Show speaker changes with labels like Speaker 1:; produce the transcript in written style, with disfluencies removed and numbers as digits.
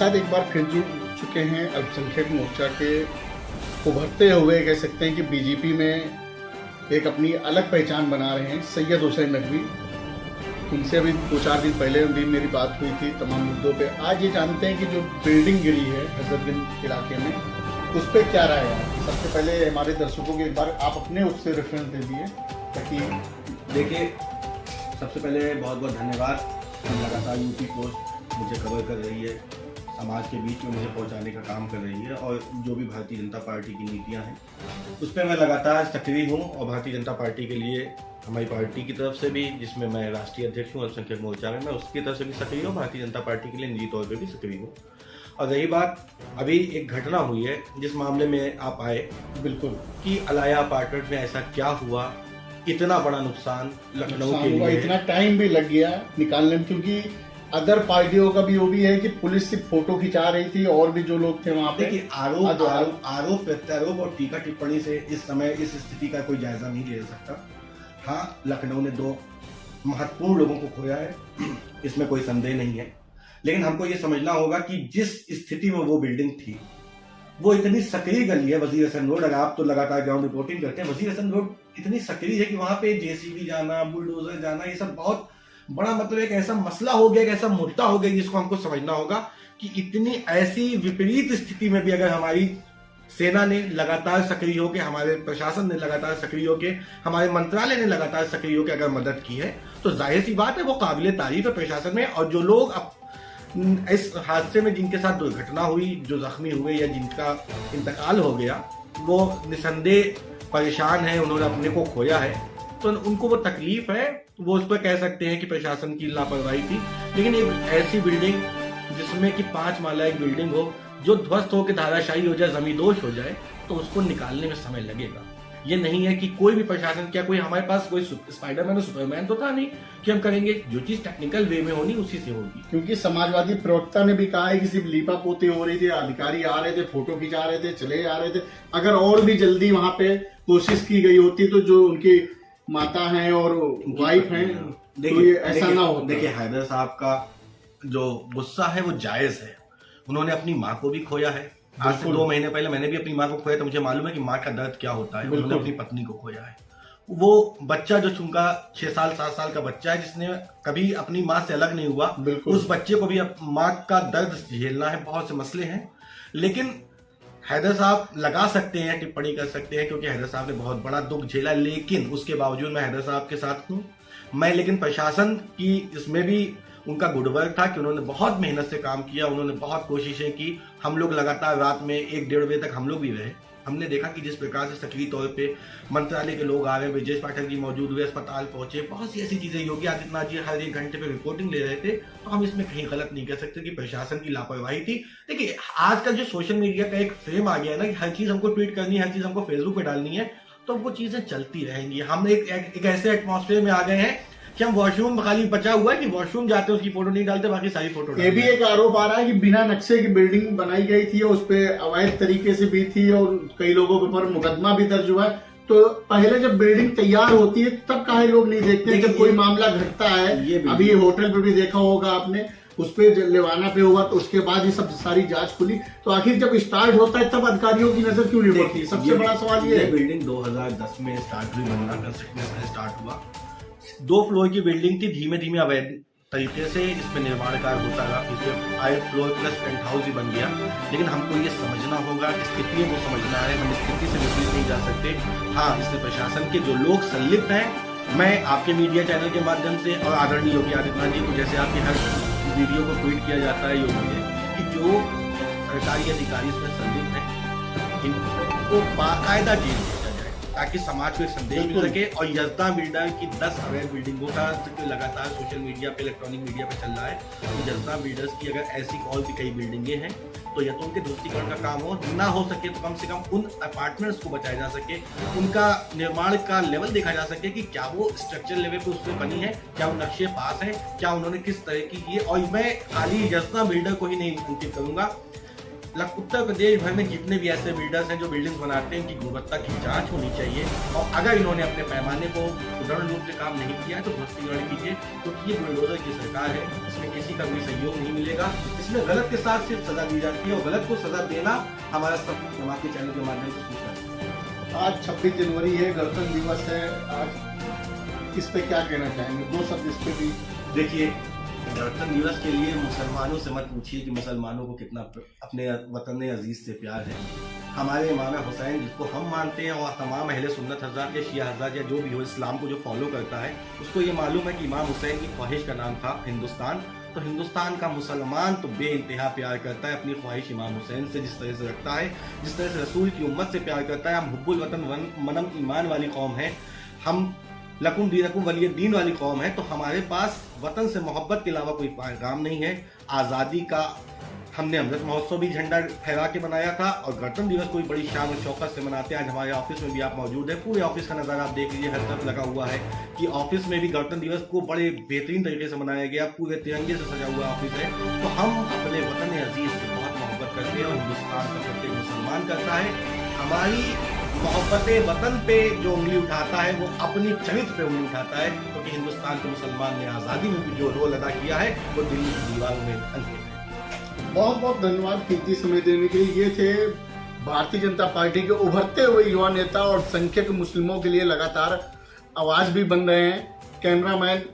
Speaker 1: साथ एक बार फिर जुड़ चुके हैं अल्पसंख्यक मोर्चा के उभरते हुए, कह सकते हैं कि बीजेपी में एक अपनी अलग पहचान बना रहे हैं सैयद हुसैन नकवी। उनसे अभी 2-4 दिन पहले भी मेरी बात हुई थी तमाम मुद्दों पे। आज ये जानते हैं कि जो बिल्डिंग गिरी है हजरतगंज इलाके में, उस पर क्या राय है। सबसे पहले हमारे दर्शकों को एक बार आप अपने उससे रेफरेंस दे दिए ताकि
Speaker 2: देखिए, सबसे पहले बहुत बहुत धन्यवाद। लगातार यूपी पोस्ट मुझे कवर कर रही है, समाज के बीच में मुझे पहुंचाने का काम कर रही है, और जो भी भारतीय जनता पार्टी की नीतियां हैं उस पर मैं लगातार सक्रिय हूं। और भारतीय जनता पार्टी के लिए हमारी पार्टी की तरफ से भी, जिसमें मैं राष्ट्रीय अध्यक्ष हूँ अल्पसंख्यक मोर्चा में, मैं उसकी तरफ से भी सक्रिय हूँ, भारतीय जनता पार्टी के लिए निजी तौर पर भी सक्रिय हूँ। और रही बात, अभी एक घटना हुई है जिस मामले में आप आए, बिल्कुल, कि अलाया अपार्टमेंट में ऐसा क्या हुआ, इतना बड़ा नुकसान लखनऊ के लिए,
Speaker 1: इतना टाइम भी लग गया निकालने में, क्योंकि अदर पार्टियों का भी वो भी है कि पुलिस सिर्फ फोटो खिंचा रही थी और भी जो लोग थे वहाँ पे।
Speaker 2: देखिए, आरोप प्रत्यारोप और टीका टिप्पणी से इस समय इस स्थिति का कोई जायजा नहीं ले सकता। हाँ, लखनऊ ने 2 महत्वपूर्ण लोगों को खोया है, इसमें कोई संदेह नहीं है, लेकिन हमको ये समझना होगा कि जिस स्थिति में वो बिल्डिंग थी वो इतनी सक्रिय गली है वजीर हसन रोड। अगर आप तो लगातार ग्राउंड रिपोर्टिंग करते हैं, वजीर हसन रोड इतनी सक्रिय है कि वहां पे जेसीबी जाना, बुलडोजर जाना, ये सब बहुत बड़ा मतलब एक ऐसा मसला हो गया, एक ऐसा मुद्दा हो गया जिसको हमको समझना होगा कि इतनी ऐसी विपरीत स्थिति में भी अगर हमारी सेना ने लगातार सक्रिय होकर, हमारे प्रशासन ने लगातार सक्रिय होकर, हमारे मंत्रालय ने लगातार सक्रिय होकर अगर मदद की है, तो जाहिर सी बात है वो काबिले तारीफ है प्रशासन में। और जो लोग इस हादसे में जिनके साथ दुर्घटना हुई, जो जख्मी हुए या जिनका इंतकाल हो गया, वो निसंदेह परेशान है, उन्होंने अपने को खोया है, तो उनको वो तकलीफ है, वो उस पर कह सकते हैं कि प्रशासन की लापरवाही थी। लेकिन एक ऐसी बिल्डिंग जिसमें कि 5 माला एक बिल्डिंग हो, जो ध्वस्त होकर धाराशायी हो जाए, जमींदोज हो जाए, तो उसको निकालने में समय लगेगा। ये नहीं है कि कोई भी प्रशासन, क्या कोई हमारे पास कोई स्पाइडरमैन और सुपरमैन तो था नहीं कि हम करेंगे, जो चीज टेक्निकल वे में होनी उसी से होगी।
Speaker 1: क्योंकि समाजवादी प्रवक्ता ने भी कहा है कि सिर्फ लीपा पोती हो रही थी, अधिकारी आ रहे थे, फोटो खिंचा रहे थे, चले जा रहे थे। अगर और भी जल्दी वहां पे कोशिश की गई होती तो जो उनकी माता हैं और वाइफ हैं, तो ये ऐसा ना हो।
Speaker 2: देखिए, हैदर साहब का जो गुस्सा है वो जायज है। उन्होंने अपनी माँ को भी खोया है। आज से 2 महीने पहले मैंने भी अपनी माँ को खोया, तो मुझे मालूम है कि माँ का दर्द क्या होता है। उन्होंने अपनी पत्नी को खोया है। वो बच्चा जो चूंकि 6 साल 7 साल का बच्चा है, जिसने कभी अपनी माँ से अलग नहीं हुआ, उस बच्चे को भी माँ का दर्द झेलना है। बहुत से मसले हैं, लेकिन हैदर साहब लगा सकते हैं, टिप्पणी कर सकते हैं, क्योंकि हैदर साहब ने बहुत बड़ा दुख झेला, लेकिन उसके बावजूद मैं हैदर साहब के साथ हूँ। लेकिन प्रशासन की इसमें भी उनका गुड वर्क था कि उन्होंने बहुत मेहनत से काम किया, उन्होंने बहुत कोशिशें की। हम लोग लगातार रात में 1-1.5 बजे तक हम लोग भी रहे। हमने देखा कि जिस प्रकार से सक्रिय तौर पे मंत्रालय के लोग आ रहे, ब्रजेश पाठक जी मौजूद हुए, अस्पताल पहुंचे, बहुत सी ऐसी चीजें, योगी आदित्यनाथ जी हर 1 घंटे पे रिपोर्टिंग ले रहे थे, तो हम इसमें कहीं गलत नहीं कह सकते कि प्रशासन की लापरवाही थी। देखिए, आजकल जो सोशल मीडिया का एक फ्रेम आ गया है ना, कि हर चीज हमको ट्वीट करनी है, हर चीज हमको फेसबुक पे डालनी है, तो वो चीजें चलती रहेंगी। हम एक ऐसे एटमॉस्फेयर में आ गए हैं कि हम वॉशरूम खाली बचा हुआ है कि वॉशरूम जाते हैं उसकी फोटो नहीं डालते, बाकी सारी फोटो।
Speaker 1: ये भी एक आरोप आ रहा है कि बिना नक्शे की बिल्डिंग बनाई गई थी, उस पे अवैध तरीके से भी थी और कई लोगों के ऊपर मुकदमा भी दर्ज हुआ है। तो पहले जब बिल्डिंग तैयार होती है तब काहे लोग नहीं देखते, जब कोई मामला घटता है। अभी ये होटल पे भी देखा होगा आपने, उस पे लेवाना पे हुआ, तो उसके बाद ये सब सारी जांच खुली। तो आखिर जब स्टार्ट होता है तब अधिकारियों की नजर क्यों नहीं पड़ती? सबसे बड़ा सवाल ये है।
Speaker 2: बिल्डिंग 2010 में स्टार्ट हुई, बनना कंस्ट्रक्शन स्टार्ट हुआ। 2 फ्लोर की बिल्डिंग थी, धीमे धीमे अवैध तरीके से इसमें निर्माण कार्य होता रहा, इसमें 5 फ्लोर प्लस पेंट हाउस ही बन गया। लेकिन हमको ये समझना होगा, स्थितियों को समझना है, हम स्थिति से विपरीत नहीं जा सकते। हाँ, इसमें प्रशासन के जो लोग संलिप्त हैं, मैं आपके मीडिया चैनल के माध्यम से और आदरणीय योगी आदित्यनाथ जी को, जैसे आपके हर वीडियो को ट्वीट किया जाता है योगी ने, कि जो सरकारी अधिकारी इसमें संलिप्त हैं इनको बाकायदा जेल भेजा जाए, ताकि समाज को एक संदेश मिल सके। और यजदा बिल्डर की 10 अवैध बिल्डिंगों का जिक्र लगातार सोशल मीडिया पे, इलेक्ट्रॉनिक मीडिया पे चल रहा है। तो यजदा बिल्डर्स की अगर ऐसी और भी कई बिल्डिंगें हैं, तो या तो उनके ध्वस्तीकरण का काम हो, ना हो सके तो कम से कम उन अपार्टमेंट्स को बचाया जा सके, उनका निर्माण का लेवल देखा जा सके कि क्या वो स्ट्रक्चर लेवल पे उसमें बनी है, क्या वो नक्शे पास है, क्या उन्होंने किस तरह की ये। और मैं खाली यजदा बिल्डर को ही नहीं अंकित करूंगा, उत्तर प्रदेश भर में जितने भी ऐसे बिल्डर्स हैं जो बिल्डिंग्स बनाते हैं, इनकी गुणवत्ता की जांच होनी चाहिए। और अगर इन्होंने अपने पैमाने को सुदृढ़ रूप से काम नहीं किया है तो ध्वस्तीकरण कीजिए, क्योंकि ये बुलडोजर की सरकार है, इसमें किसी का भी सहयोग नहीं मिलेगा। इसमें गलत के साथ सिर्फ सजा दी जाती है और गलत को सजा देना हमारा सब समाज के चैनल के माध्यम से सूचना है।
Speaker 1: आज 26 जनवरी है, गणतंत्र दिवस है, आज इस पे क्या कहना चाहेंगे? 2 शब्द इस पे भी।
Speaker 2: देखिए, गणतंत्र दिवस के लिए मुसलमानों से मत पूछिए कि मुसलमानों को कितना अपने वतन अजीज से प्यार है। हमारे इमाम हुसैन जिसको हम मानते हैं और तमाम अहले सुन्नत हज़रात या शिया हज़रात या जो भी हो इस्लाम को जो फॉलो करता है, उसको ये मालूम है कि इमाम हुसैन की ख्वाहिश का नाम था हिंदुस्तान। तो हिंदुस्तान का मुसलमान तो बेइंतहा प्यार करता है अपनी ख्वाहिश इमाम हुसैन से, जिस तरह से रखता है, जिस तरह से रसूल की उम्मत से प्यार करता है। हम हुब्बुल वतन मनम ईमान वाली कौम है, हम लकुम दीनकुम वलिय दीन वाली कौम है। तो हमारे पास वतन से मोहब्बत के अलावा कोई पैगाम नहीं है। आज़ादी का हमने अमृत महोत्सव भी झंडा फहरा के बनाया था और गणतंत्र दिवस कोई बड़ी शान और शौकत से मनाते हैं। आज हमारे ऑफिस में भी आप मौजूद हैं, पूरे ऑफिस का नज़ारा आप देख लीजिए, हर तरफ लगा हुआ है कि ऑफिस में भी गणतंत्र दिवस को बड़े बेहतरीन तरीके से मनाया गया, पूरे तिरंगे से सजा हुआ ऑफिस है। तो हम अपने वतन अजीज से बहुत मोहब्बत करते हैं और हिंदुस्तान का प्रत्येक मुसलमान करता है। हमारी मोहब्बत वतन पे जो उंगली उठाता है वो अपनी चरित्र पे उंगली उठाता है, क्योंकि हिंदुस्तान के मुसलमान ने आज़ादी में भी जो रोल अदा किया है वो दिल्ली की दीवारों में अंकित है।
Speaker 1: बहुत बहुत धन्यवाद कीमती समय देने के लिए। ये थे भारतीय जनता पार्टी के उभरते हुए युवा नेता और संख्यक मुस्लिमों के लिए लगातार आवाज भी बन रहे हैं, कैमरामैन